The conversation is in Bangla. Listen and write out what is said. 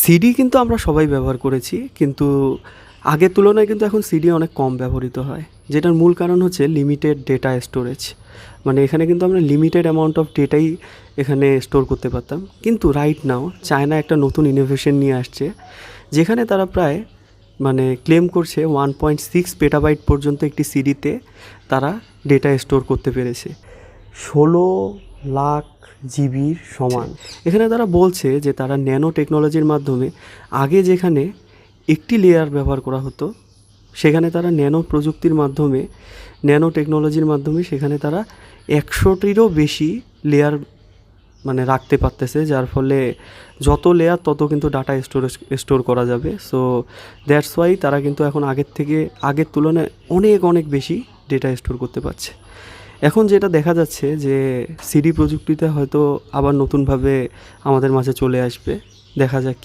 সিডি কিন্তু আমরা সবাই ব্যবহার করেছি, কিন্তু আগের তুলনায় কিন্তু এখন সিডি অনেক কম ব্যবহৃত হয়, যেটার মূল কারণ হচ্ছে লিমিটেড ডেটা স্টোরেজ। মানে এখানে কিন্তু আমরা লিমিটেড অ্যামাউন্ট অফ ডেটাই এখানে স্টোর করতে পারতাম, কিন্তু রাইট নাও চায়না একটা নতুন ইনোভেশন নিয়ে আসছে, যেখানে তারা প্রায় মানে ক্লেম করছে 1.6 পেটাবাইট পর্যন্ত একটি সিডিতে তারা ডেটা স্টোর করতে পেরেছে, 16 লাখ জিবির সমান। এখানে তারা বলছে যে তারা ন্যানো টেকনোলজির মাধ্যমে আগে যেখানে একটি লেয়ার ব্যবহার করা হতো, সেখানে তারা ন্যানো প্রযুক্তির মাধ্যমে, ন্যানো টেকনোলজির মাধ্যমে সেখানে তারা 100টিরও বেশি লেয়ার মানে রাখতে পারতেছে, যার ফলে যত লেয়ার তত কিন্তু ডাটা স্টোর করা যাবে। সো দ্যাটস ওয়াই তারা কিন্তু এখন আগের তুলনায় অনেক অনেক বেশি ডেটা স্টোর করতে পারছে। এখন যেটা দেখা যাচ্ছে যে সিডি প্রযুক্তিতে হয়তো আবার নতুনভাবে আমাদের মাঝে চলে আসবে, দেখা যাক।